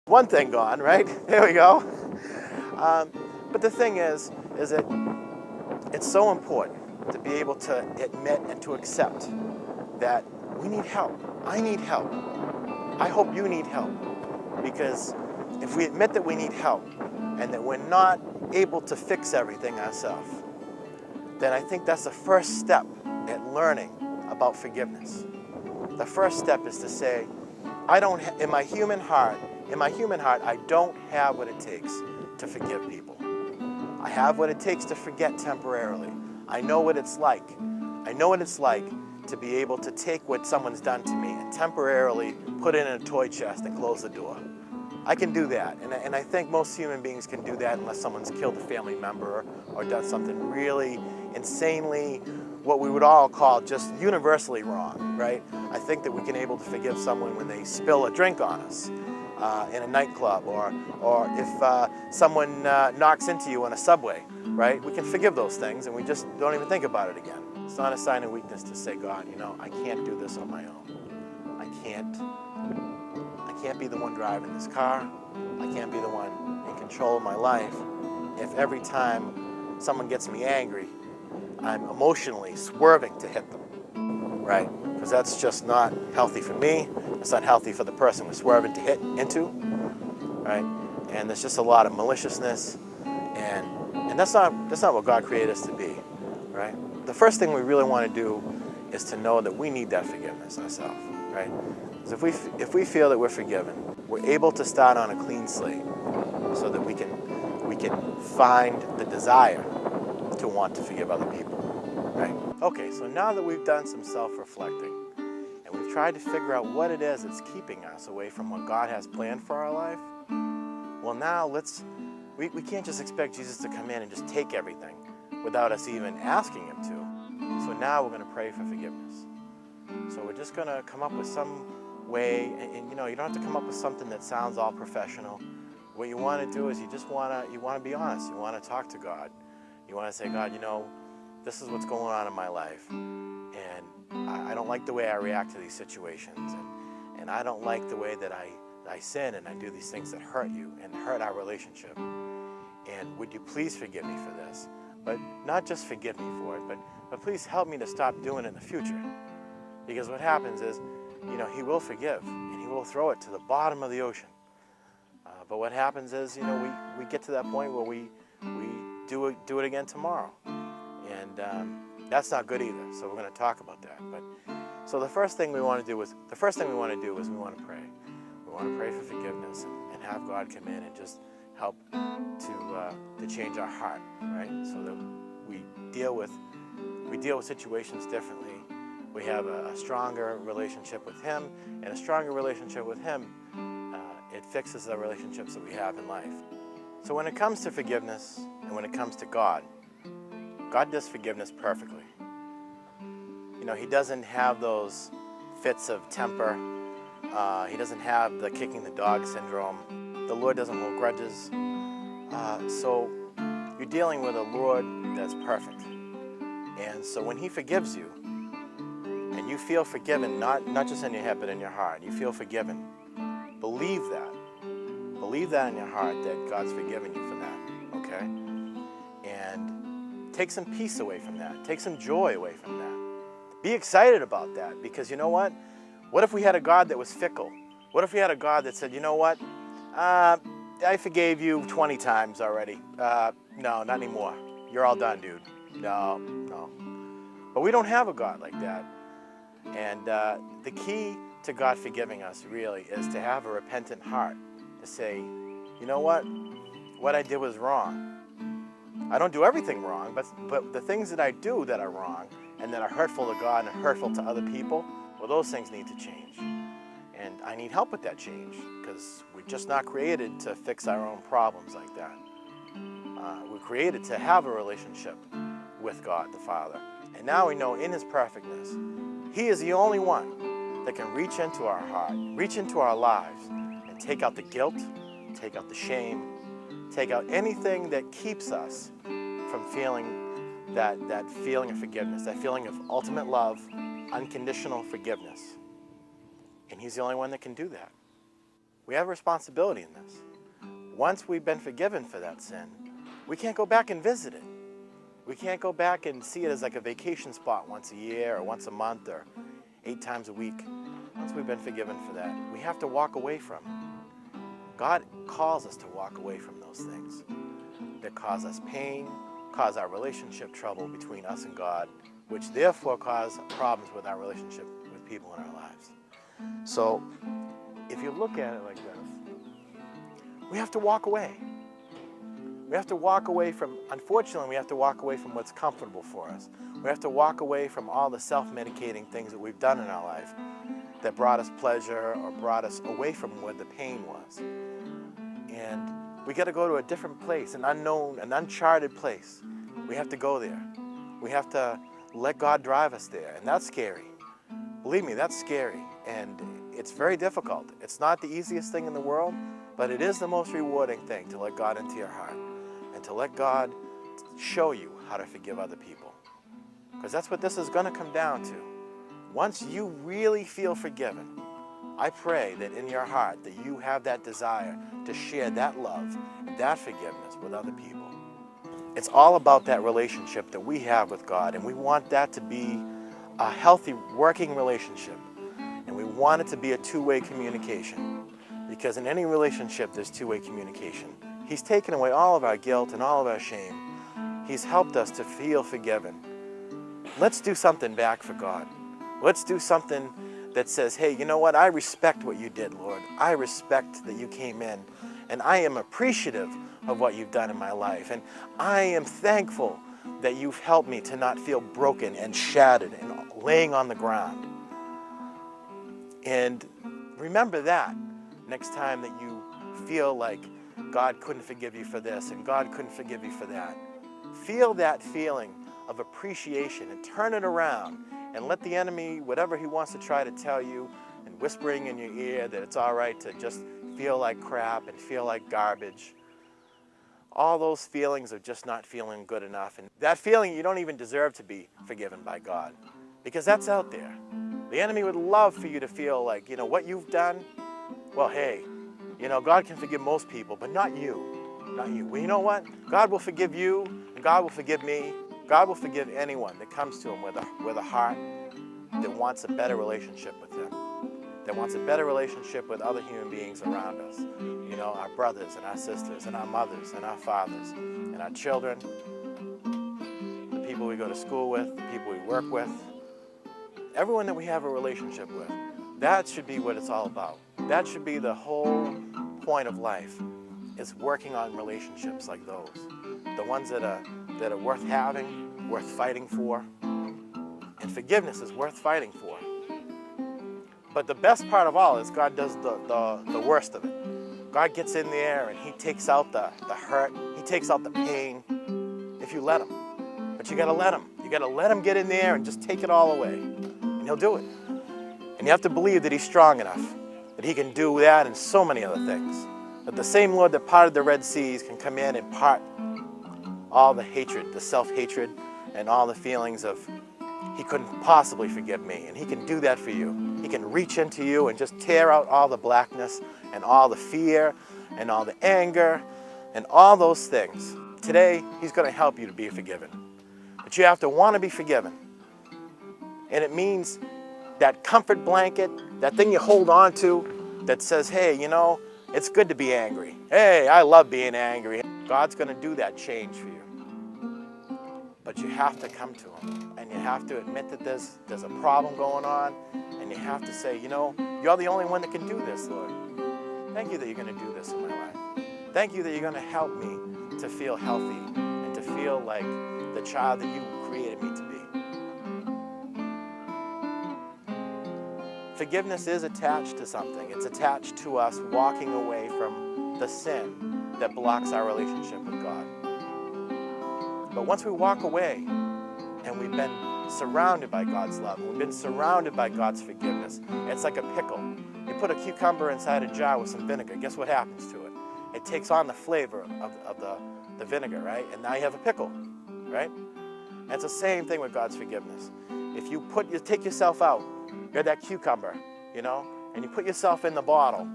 One thing gone, right? There we go. But the thing is that it's so important to be able to admit and to accept that we need help. I need help. I hope you need help. Because if we admit that we need help and that we're not able to fix everything ourselves, then I think that's the first step at learning about forgiveness. The first step is to say, in my human heart, I don't have what it takes to forgive people. I have what it takes to forget temporarily. I know what it's like. I know what it's like to be able to take what someone's done to me and temporarily put it in a toy chest and close the door. I can do that, and I think most human beings can do that unless someone's killed a family member or done something really insanely, what we would all call just universally wrong, right? I think that we can able to forgive someone when they spill a drink on us in a nightclub, or if someone knocks into you on a subway, right? We can forgive those things and we just don't even think about it again. It's not a sign of weakness to say, God, you know, I can't do this on my own. I can't be the one driving this car. I can't be the one in control of my life if every time someone gets me angry, I'm emotionally swerving to hit them, right? Because that's just not healthy for me. It's not healthy for the person we're swerving to hit into, right? And there's just a lot of maliciousness, and that's not what God created us to be, right? The first thing we really want to do is to know that we need that forgiveness ourselves, right? Because if we feel that we're forgiven, we're able to start on a clean slate, so that we can find the desire to want to forgive other people, right? Okay, so now that we've done some self-reflecting and we've tried to figure out what it is that's keeping us away from what God has planned for our life, well, now we can't just expect Jesus to come in and just take everything without us even asking him to. So now we're going to pray for forgiveness. So we're just going to come up with some way, and you know, you don't have to come up with something that sounds all professional. What you want to do is you want to be honest. You want to talk to God. You want to say, God, you know, this is what's going on in my life, and I don't like the way I react to these situations, and I don't like the way that I sin and I do these things that hurt you and hurt our relationship. And would you please forgive me for this? But not just forgive me for it, but please help me to stop doing it in the future. Because what happens is, you know, he will forgive and he will throw it to the bottom of the ocean. But what happens is, you know, we get to that point where we do it again tomorrow, and that's not good either. So we're going to talk about that. But so the first thing we want to do is we want to pray. We want to pray for forgiveness and have God come in and just help to change our heart, right? So that we deal with situations differently. We have a stronger relationship with him, and a stronger relationship with him, it fixes the relationships that we have in life. So when it comes to forgiveness and when it comes to God, God does forgiveness perfectly. You know, he doesn't have those fits of temper. He doesn't have the kicking the dog syndrome. The Lord doesn't hold grudges. So you're dealing with a Lord that's perfect. And so when he forgives you, and you feel forgiven, not just in your head, but in your heart, you feel forgiven, believe that. Believe that in your heart that God's forgiven you for that, okay? And take some peace away from that. Take some joy away from that. Be excited about that, because you know what? What if we had a God that was fickle? What if we had a God that said, you know what? I forgave you 20 times already. No, not anymore. You're all done, dude. No. But we don't have a God like that. And the key to God forgiving us really is to have a repentant heart, to say, you know what I did was wrong. I don't do everything wrong, but the things that I do that are wrong and that are hurtful to God and hurtful to other people, well, those things need to change. And I need help with that change, because we're just not created to fix our own problems like that. We're created to have a relationship with God the Father. And now we know in his perfectness, he is the only one that can reach into our heart, reach into our lives, and take out the guilt, take out the shame, take out anything that keeps us from feeling that feeling of forgiveness, that feeling of ultimate love, unconditional forgiveness. And he's the only one that can do that. We have a responsibility in this. Once we've been forgiven for that sin, we can't go back and visit it. We can't go back and see it as like a vacation spot once a year or once a month or 8 times a week. Once we've been forgiven for that, we have to walk away from it. God calls us to walk away from those things that cause us pain, cause our relationship trouble between us and God, which therefore cause problems with our relationship with people in our lives. So if you look at it like this, we have to walk away. We have to walk away from, unfortunately, we have to walk away from what's comfortable for us. We have to walk away from all the self-medicating things that we've done in our life that brought us pleasure or brought us away from where the pain was. And we got to go to a different place, an unknown, an uncharted place. We have to go there. We have to let God drive us there, and that's scary. Believe me, that's scary, and it's very difficult. It's not the easiest thing in the world, but it is the most rewarding thing to let God into your heart and to let God show you how to forgive other people. Because that's what this is going to come down to. Once you really feel forgiven, I pray that in your heart that you have that desire to share that love, that forgiveness with other people. It's all about that relationship that we have with God, and we want that to be a healthy, working relationship. And we want it to be a two-way communication. Because in any relationship, there's two-way communication. He's taken away all of our guilt and all of our shame. He's helped us to feel forgiven. Let's do something back for God. Let's do something that says, hey, you know what? I respect what you did, Lord. I respect that you came in. And I am appreciative of what you've done in my life. And I am thankful that you've helped me to not feel broken and shattered and laying on the ground. And remember that next time that you feel like God couldn't forgive you for this and God couldn't forgive you for that. Feel that feeling of appreciation and turn it around and let the enemy, whatever he wants to try to tell you and whispering in your ear that it's all right to just feel like crap and feel like garbage. All those feelings of just not feeling good enough. And that feeling you don't even deserve to be forgiven by God, because that's out there. The enemy would love for you to feel like, you know, what you've done, well, hey, you know, God can forgive most people, but not you. Not you. Well, you know what? God will forgive you, and God will forgive me. God will forgive anyone that comes to him with a heart that wants a better relationship with him, that wants a better relationship with other human beings around us. You know, our brothers and our sisters and our mothers and our fathers and our children, the people we go to school with, the people we work with, everyone that we have a relationship with. That should be what it's all about. That should be the whole point of life, is working on relationships like those. The ones that are worth having, worth fighting for. And forgiveness is worth fighting for. But the best part of all is God does the worst of it. God gets in there and he takes out the hurt. He takes out the pain if you let him. But you got to let him. You got to let him get in there and just take it all away. And he'll do it. And you have to believe that he's strong enough, that he can do that and so many other things. That the same Lord that parted the Red Seas can come in and part all the hatred, the self-hatred, and all the feelings of, he couldn't possibly forgive me. And he can do that for you. He can reach into you and just tear out all the blackness and all the fear and all the anger and all those things. Today, he's going to help you to be forgiven. But you have to want to be forgiven. And it means that comfort blanket, that thing you hold on to that says, hey, you know, it's good to be angry. Hey, I love being angry. God's going to do that change for you. But you have to come to him, and you have to admit that there's a problem going on, and you have to say, you know, you're the only one that can do this, Lord. Thank you that you're going to do this in my life. Thank you that you're going to help me to feel healthy and to feel like the child that you created me to be. Forgiveness is attached to something. It's attached to us walking away from the sin that blocks our relationship with God. But once we walk away and we've been surrounded by God's love, we've been surrounded by God's forgiveness, it's like a pickle. You put a cucumber inside a jar with some vinegar, guess what happens to it? It takes on the flavor of the vinegar, right? And now you have a pickle, right? And it's the same thing with God's forgiveness. If you take yourself out, you're that cucumber, you know, and you put yourself in the bottle,